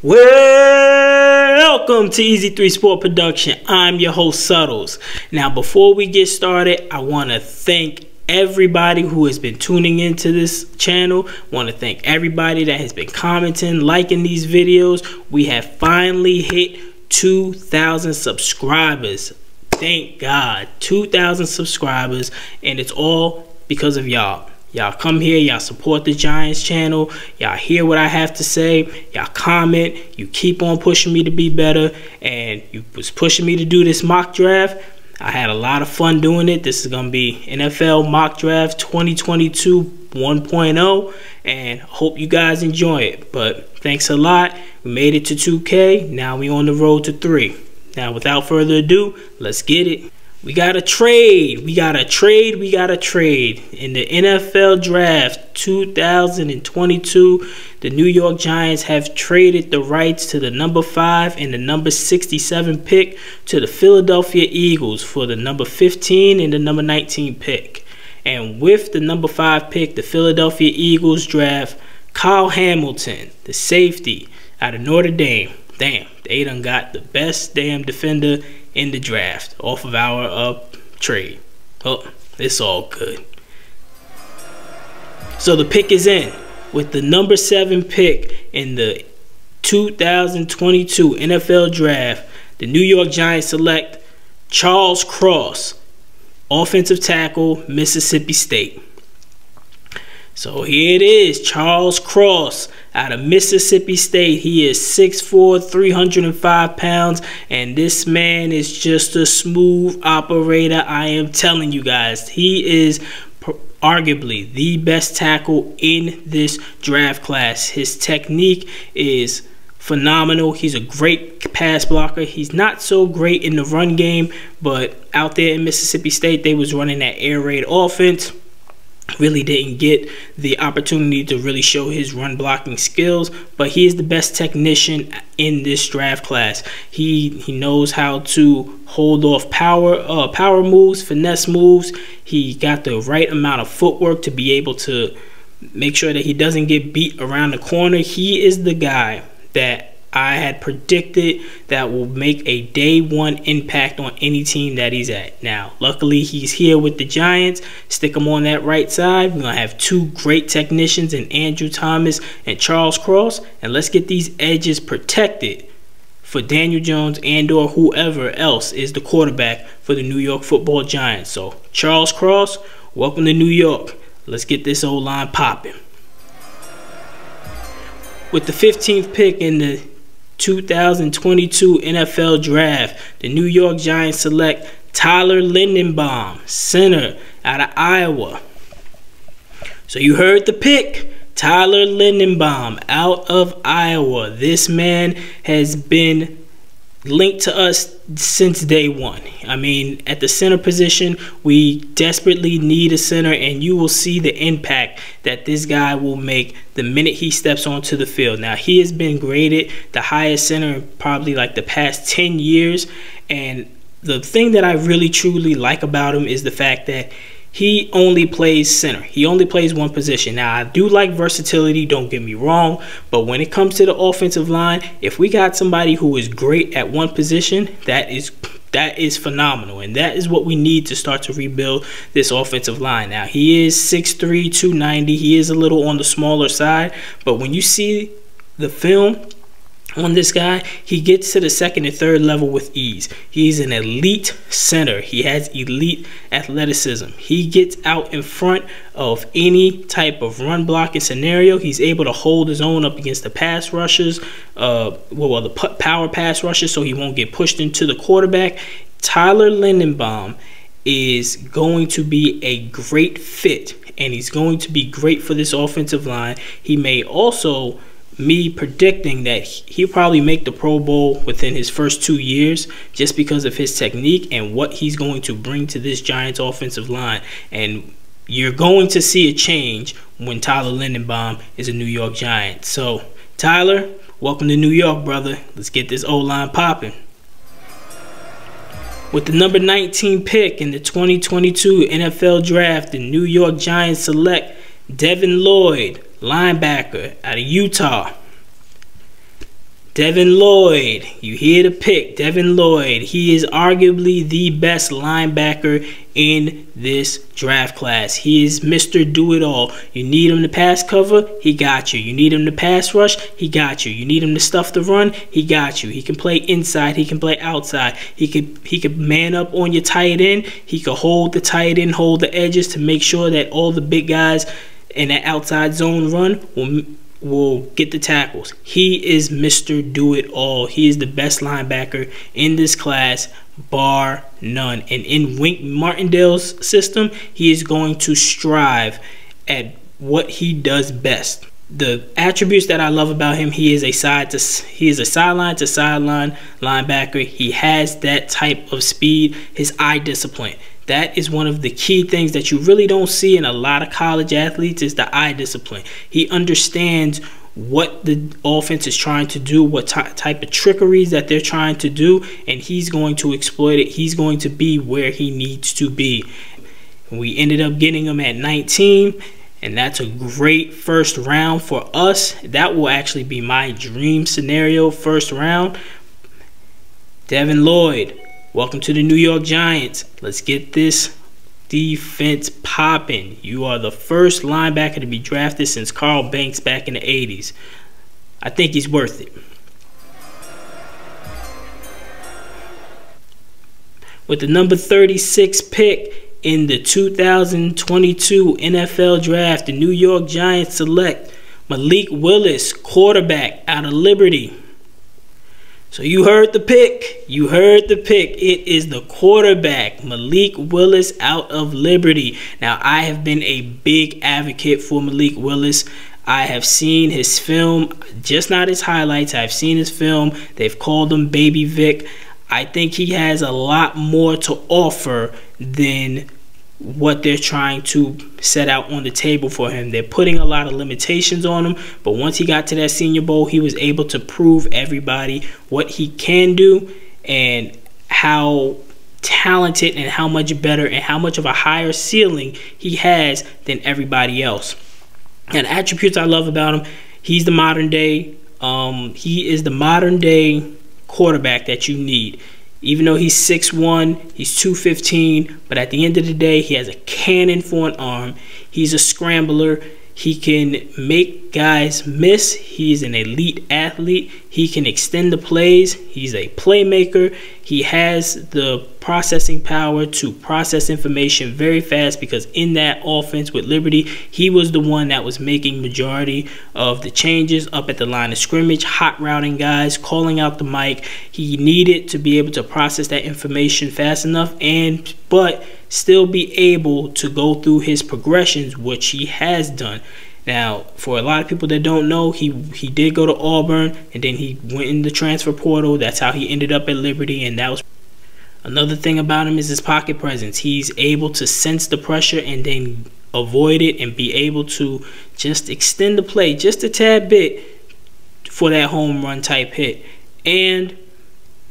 Welcome to Easy 3 Sport Production. I'm your host, Subtles. Now, before we get started, I want to thank everybody who has been tuning into this channel. I want to thank everybody that has been commenting, liking these videos. We have finally hit 2,000 subscribers. Thank God, 2,000 subscribers, and it's all because of y'all. Y'all come here, y'all support the Giants channel, y'all hear what I have to say, y'all comment, you keep on pushing me to be better, and you was pushing me to do this mock draft. I had a lot of fun doing it. This is going to be NFL Mock Draft 2022 1.0, and hope you guys enjoy it. But thanks a lot. We made it to 2K. Now we on the road to 3. Now, without further ado, let's get it. We got to trade. We got to trade. We got to trade. In the NFL Draft 2022, the New York Giants have traded the rights to the number 5 and the number 67 pick to the Philadelphia Eagles for the number 15 and the number 19 pick. And with the number 5 pick, the Philadelphia Eagles draft Kyle Hamilton, the safety out of Notre Dame. Damn, they done got the best damn defender in the draft off of our trade. Oh, it's all good. So the pick is in. With the number 7 pick in the 2022 NFL Draft, the New York Giants select Charles Cross, offensive tackle, Mississippi State. So here it is, Charles Cross out of Mississippi State. He is 6'4", 305 pounds, and this man is just a smooth operator. I am telling you guys, he is arguably the best tackle in this draft class. His technique is phenomenal. He's a great pass blocker. He's not so great in the run game, but out there in Mississippi State, they was running that air raid offense. Really didn't get the opportunity to really show his run blocking skills, but he is the best technician in this draft class. He knows how to hold off power moves, finesse moves. He got the right amount of footwork to be able to make sure that he doesn't get beat around the corner. He is the guy that I had predicted that will make a day one impact on any team that he's at. Now, luckily, he's here with the Giants. Stick him on that right side. We're going to have 2 great technicians in Andrew Thomas and Charles Cross. And let's get these edges protected for Daniel Jones and or whoever else is the quarterback for the New York Football Giants. So, Charles Cross, welcome to New York. Let's get this O-line popping. With the 15th pick in the 2022 NFL Draft, the New York Giants select Tyler Lindenbaum, center out of Iowa. So you heard the pick, Tyler Lindenbaum out of Iowa. This man has been linked to us since day one. I mean, at the center position, we desperately need a center, and you will see the impact that this guy will make the minute he steps onto the field. Now, he has been graded the highest center in probably like the past 10 years, and the thing that I really truly like about him is the fact that he only plays center. He only plays one position. Now, I do like versatility, don't get me wrong, but when it comes to the offensive line, if we got somebody who is great at one position, that is phenomenal, and that is what we need to start to rebuild this offensive line. Now, he is 6'3", 290. He is a little on the smaller side, but when you see the film on this guy, he gets to the second and third level with ease. He's an elite center. He has elite athleticism. He gets out in front of any type of run blocking scenario. He's able to hold his own up against the pass rushers, the power pass rushers, so he won't get pushed into the quarterback. Tyler Lindenbaum is going to be a great fit, and he's going to be great for this offensive line. He may also, me predicting that he'll probably make the Pro Bowl within his first 2 years just because of his technique and what he's going to bring to this Giants offensive line. And you're going to see a change when Tyler Lindenbaum is a New York Giant. So, Tyler, welcome to New York, brother. Let's get this O-line popping. With the number 19 pick in the 2022 NFL Draft, the New York Giants select Devin Lloyd, linebacker out of Utah. Devin Lloyd, you hear the pick, Devin Lloyd. He is arguably the best linebacker in this draft class. He is Mr. Do-It-All. You need him to pass cover, he got you. You need him to pass rush, he got you. You need him to stuff the run, he got you. He can play inside, he can play outside. He could man up on your tight end. He could hold the tight end, hold the edges to make sure that all the big guys in that outside zone run will get the tackles. He is Mr. Do-It-All. He is the best linebacker in this class, bar none. And in Wink Martindale's system, he is going to strive at what he does best. The attributes that I love about him, he is a sideline to sideline linebacker. He has that type of speed, his eye discipline. That is one of the key things that you really don't see in a lot of college athletes, is the eye discipline. He understands what the offense is trying to do, what type of trickeries that they're trying to do, and he's going to exploit it. He's going to be where he needs to be. We ended up getting him at 19, and that's a great first round for us. That will actually be my dream scenario, first round. Devin Lloyd, welcome to the New York Giants. Let's get this defense popping. You are the first linebacker to be drafted since Carl Banks back in the 80s. I think he's worth it. With the number 36 pick in the 2022 NFL Draft, the New York Giants select Malik Willis, quarterback out of Liberty. So you heard the pick. You heard the pick. It is the quarterback, Malik Willis out of Liberty. Now, I have been a big advocate for Malik Willis. I have seen his film, just not his highlights. I've seen his film. They've called him Baby Vic. I think he has a lot more to offer than what they're trying to set out on the table for him. They're putting a lot of limitations on him, but once he got to that Senior Bowl, he was able to prove everybody what he can do and how talented and how much better and how much of a higher ceiling he has than everybody else. And attributes I love about him, he's the modern day, he is the modern day quarterback that you need. Even though he's 6'1", he's 215, but at the end of the day, he has a cannon for an arm. He's a scrambler. He can make guys miss. He's an elite athlete. He can extend the plays. He's a playmaker. He has the processing power to process information very fast, because in that offense with Liberty, he was the one that was making majority of the changes up at the line of scrimmage, hot routing guys, calling out the mic. He needed to be able to process that information fast enough, but still be able to go through his progressions, which he has done. Now, for a lot of people that don't know, he did go to Auburn, and then he went in the transfer portal. That's how he ended up at Liberty, and that was another thing about him, is his pocket presence. He's able to sense the pressure and then avoid it and be able to just extend the play just a tad bit for that home run type hit. And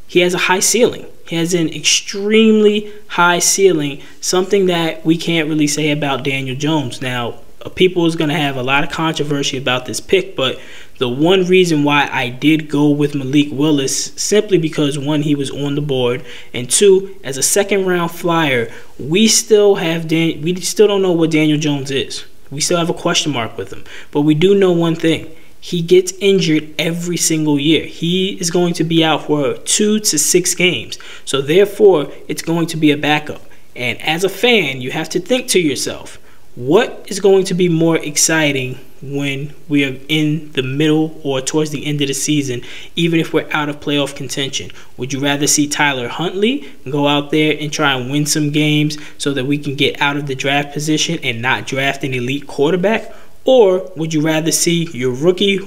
he has a high ceiling. He has an extremely high ceiling, something that we can't really say about Daniel Jones. Now, people is going to have a lot of controversy about this pick, but the one reason why I did go with Malik Willis, simply because, one, he was on the board, and two, as a second-round flyer, we still don't know what Daniel Jones is. We still have a question mark with him, but we do know one thing. He gets injured every single year. He is going to be out for 2 to 6 games. So therefore, it's going to be a backup. And as a fan, you have to think to yourself, what is going to be more exciting when we are in the middle or towards the end of the season, even if we're out of playoff contention? Would you rather see Tyler Huntley go out there and try and win some games so that we can get out of the draft position and not draft an elite quarterback? Or would you rather see your rookie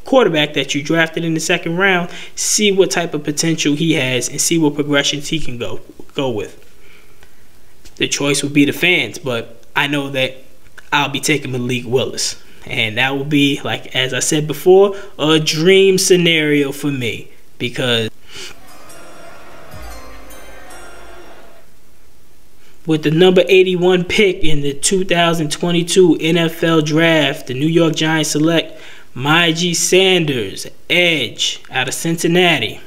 quarterback that you drafted in the second round, see what type of potential he has and see what progressions he can go with? The choice would be the fans, but I know that I'll be taking Malik Willis. And that will be, like as I said before, a dream scenario for me, because with the number 81 pick in the 2022 NFL Draft, the New York Giants select Myji Sanders, edge, out of Cincinnati.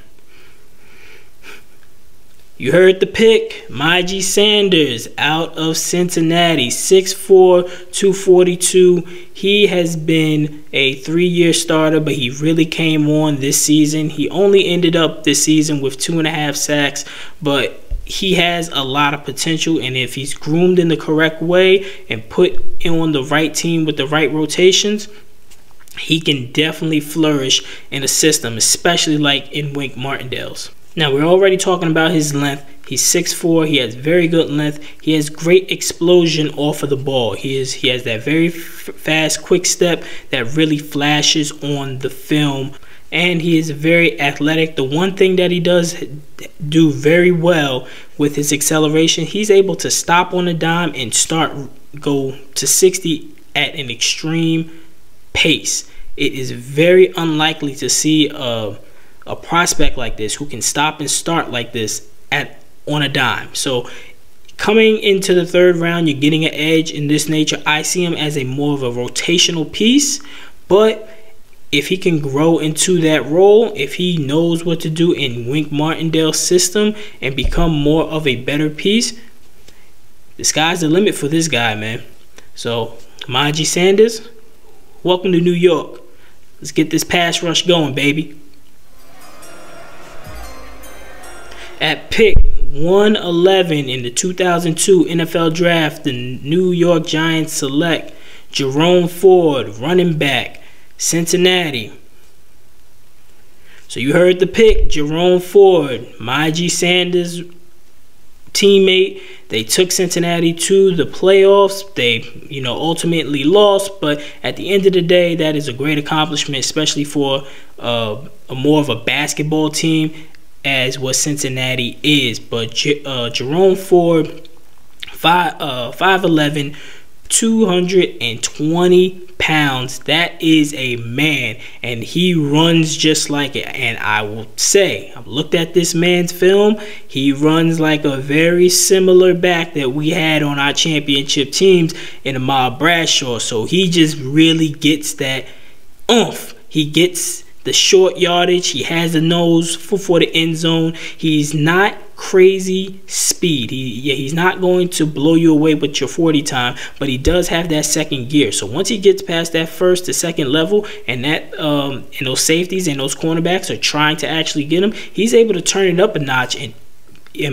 You heard the pick. Myji Sanders out of Cincinnati, 6'4", 242. He has been a 3-year starter, but he really came on this season. He only ended up this season with 2.5 sacks, but he has a lot of potential, and if he's groomed in the correct way and put on the right team with the right rotations, he can definitely flourish in a system, especially like in Wink Martindale's. Now, we're already talking about his length. He's 6'4". He has very good length. He has great explosion off of the ball. He has that very fast, quick step that really flashes on the film. And he is very athletic. The one thing that he does do very well with his acceleration, he's able to stop on a dime and go to 60 at an extreme pace. It is very unlikely to see a prospect like this who can stop and start like this on a dime. So coming into the 3rd round, you're getting an edge in this nature. I see him as more of a rotational piece, but if he can grow into that role, if he knows what to do in Wink Martindale's system and become more of a better piece, the sky's the limit for this guy, man. So Myji Sanders, welcome to New York. Let's get this pass rush going, baby. At pick 111 in the 2002 NFL Draft, the New York Giants select Jerome Ford, running back, Cincinnati. So you heard the pick, Jerome Ford, Myji Sanders' teammate. They took Cincinnati to the playoffs. They, ultimately lost, but at the end of the day, that is a great accomplishment, especially for more of a basketball team as what Cincinnati is. But Jerome Ford, 5'11", 220 pounds. That is a man, and he runs just like it. And I will say, I've looked at this man's film. He runs like a very similar back that we had on our championship teams in Ahmad Bradshaw. So he just really gets that oomph. He gets the short yardage. He has the nose for the end zone. He's not crazy speed. He's not going to blow you away with your 40 time, but he does have that second gear. So once he gets past that first to second level, and that and those safeties and those cornerbacks are trying to actually get him, he's able to turn it up a notch and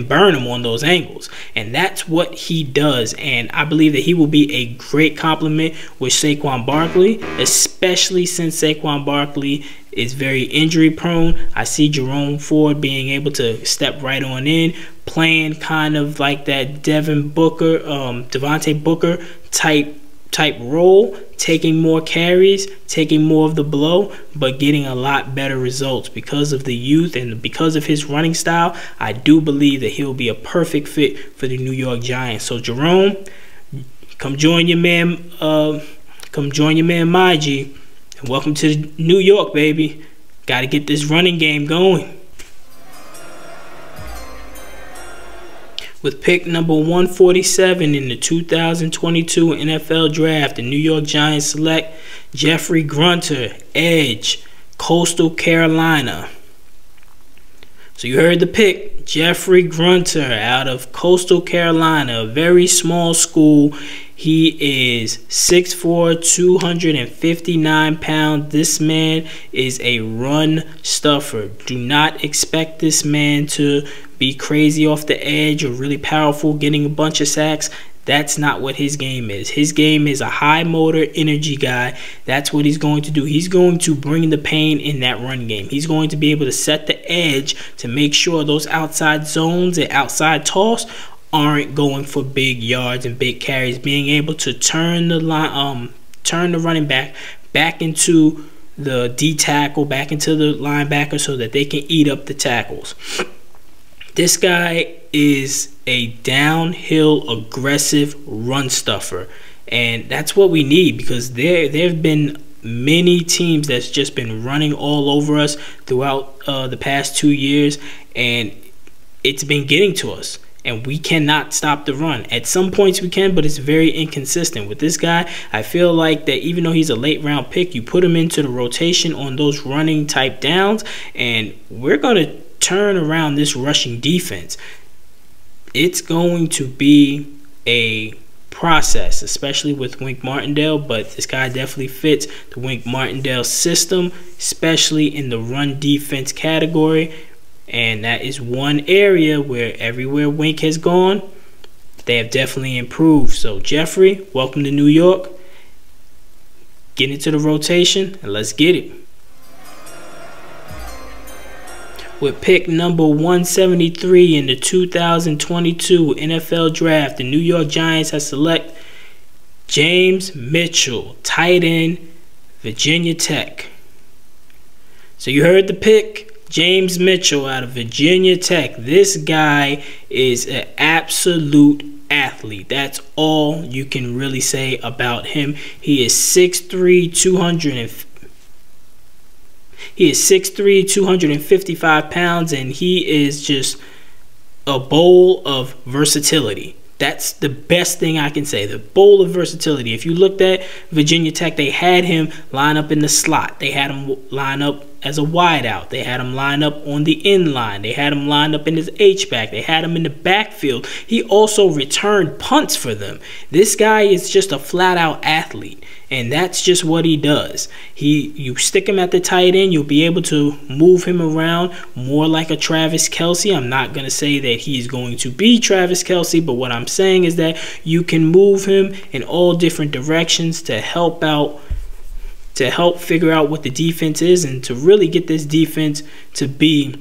burn him on those angles. And that's what he does. And I believe that he will be a great complement with Saquon Barkley, especially since Saquon Barkley is very injury prone. I see Jerome Ford being able to step right on in, playing kind of like that Devin Booker, Devontae Booker type role, taking more carries, taking more of the blow, but getting a lot better results because of the youth and because of his running style. I do believe that he'll be a perfect fit for the New York Giants. So Jerome, come join your man Myji, and welcome to New York, baby. Got to get this running game going. With pick number 147 in the 2022 NFL Draft, the New York Giants select Jeffrey Grunter, edge, Coastal Carolina. So you heard the pick, Jeffrey Grunter out of Coastal Carolina, a very small school. He is 6'4", 259 pounds. This man is a run stuffer. Do not expect this man to be crazy off the edge or really powerful, getting a bunch of sacks. That's not what his game is. His game is a high motor energy guy. That's what he's going to do. He's going to bring the pain in that run game. He's going to be able to set the edge to make sure those outside zones and outside toss aren't going for big yards and big carries. Being able to turn the running back into the D tackle, back into the linebacker, so that they can eat up the tackles. This guy is a downhill aggressive run stuffer, and that's what we need, because there have been many teams that's just been running all over us throughout the past 2 years, and it's been getting to us. and we cannot stop the run. At some points we can, but it's very inconsistent. With this guy, I feel like that even though he's a late round pick, you put him into the rotation on those running type downs, and we're going to turn around this rushing defense. It's going to be a process, especially with Wink Martindale, but this guy definitely fits the Wink Martindale system, especially in the run defense category. And that is one area where everywhere Wink has gone, they have definitely improved. So Jeffrey, welcome to New York. Get into the rotation and let's get it. With pick number 173 in the 2022 NFL Draft, the New York Giants have selected James Mitchell, tight end, Virginia Tech. So you heard the pick, James Mitchell out of Virginia Tech. This guy is an absolute athlete. That's all you can really say about him. He is 6'3", 255 pounds, and he is just a bowl of versatility. That's the best thing I can say, the bowl of versatility. If you looked at Virginia Tech, they had him line up in the slot. They had him line up as a wideout. They had him line up on the end line. They had him lined up in his H-back. They had him in the backfield. He also returned punts for them. This guy is just a flat-out athlete, and that's just what he does. You stick him at the tight end, you'll be able to move him around more like a Travis Kelce. I'm not going to say that he's going to be Travis Kelce, but what I'm saying is that you can move him in all different directions to help out, to help figure out what the defense is, and to really get this defense to be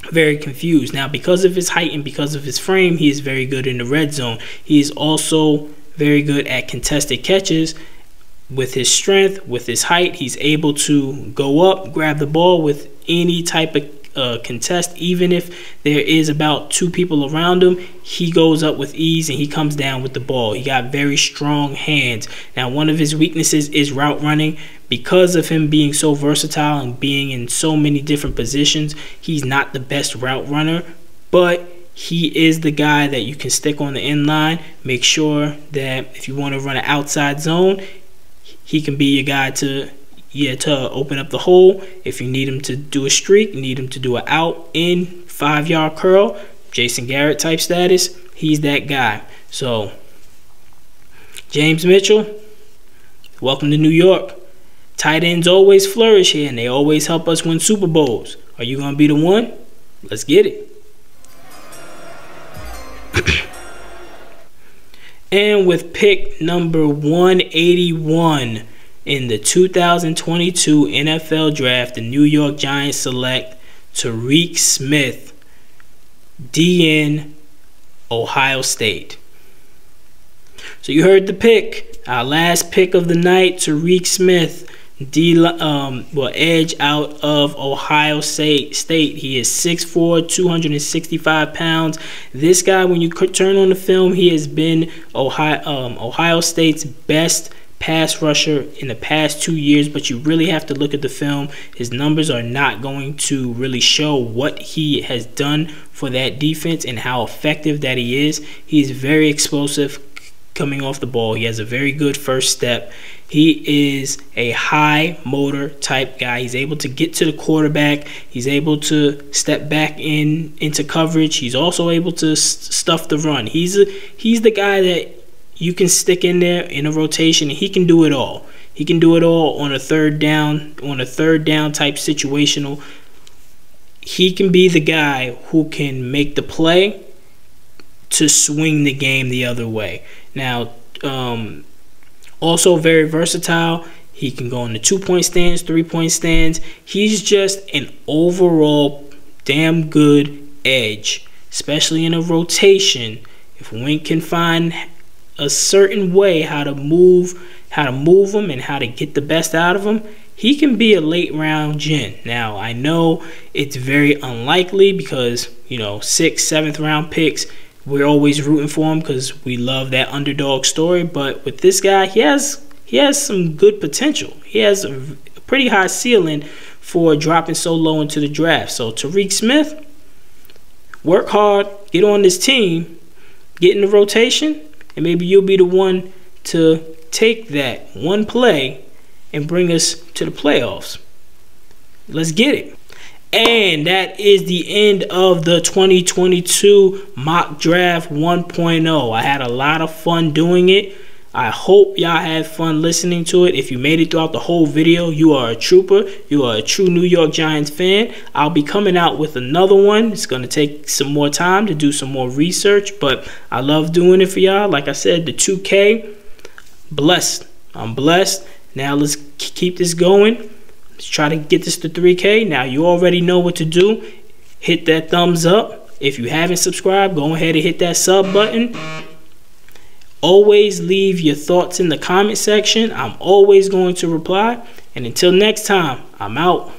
very confused. Now, because of his height and because of his frame, he is very good in the red zone. He is also very good at contested catches. With his strength, with his height, he's able to go up, grab the ball with any type of contest. Even if there is about two people around him, he goes up with ease and he comes down with the ball. He got very strong hands. Now, one of his weaknesses is route running. Because of him being so versatile and being in so many different positions, he's not the best route runner, but he is the guy that you can stick on the end line. Make sure that if you want to run an outside zone, he can be your guy to open up the hole. If you need him to do a streak, need him to do an out-in 5-yard curl, Jason Garrett type status, he's that guy. So, James Mitchell, welcome to New York. Tight ends always flourish here, and they always help us win Super Bowls. Are you going to be the one? Let's get it. And with pick number 181 in the 2022 NFL Draft, the New York Giants select Tariq Smith, DN, Ohio State. So you heard the pick. Our last pick of the night, Tariq Smith, edge out of Ohio State. He is 6'4", 265 pounds. This guy, when you turn on the film, he has been Ohio State's best pass rusher in the past 2 years, but you really have to look at the film. His numbers are not going to really show what he has done for that defense and how effective that he is. He's very explosive coming off the ball. He has a very good first step. He is a high motor type guy. He's able to get to the quarterback. He's able to step back into coverage. He's also able to stuff the run. He's the guy that you can stick in there in a rotation, and he can do it all. He can do it all on a third down type situational. He can be the guy who can make the play to swing the game the other way. Now, also very versatile. He can go in the 2-point stands, 3-point stands. He's just an overall damn good edge, especially in a rotation. If Wink can find a certain way how to move him and how to get the best out of him, he can be a late round gen. Now, I know it's very unlikely because, 6th, 7th round picks, we're always rooting for him because we love that underdog story. But with this guy, he has some good potential. He has a pretty high ceiling for dropping so low into the draft. So Tariq Smith, work hard, get on this team, get in the rotation, and maybe you'll be the one to take that one play and bring us to the playoffs. Let's get it. And that is the end of the 2022 Mock Draft 1.0. I had a lot of fun doing it. I hope y'all had fun listening to it. If you made it throughout the whole video, you are a trooper. You are a true New York Giants fan. I'll be coming out with another one. It's going to take some more time to do some more research, but I love doing it for y'all. Like I said, the 2K, blessed. I'm blessed. Now let's keep this going. Let's try to get this to 3K. Now you already know what to do. Hit that thumbs up. If you haven't subscribed, go ahead and hit that sub button. Always leave your thoughts in the comment section. I'm always going to reply. And until next time, I'm out.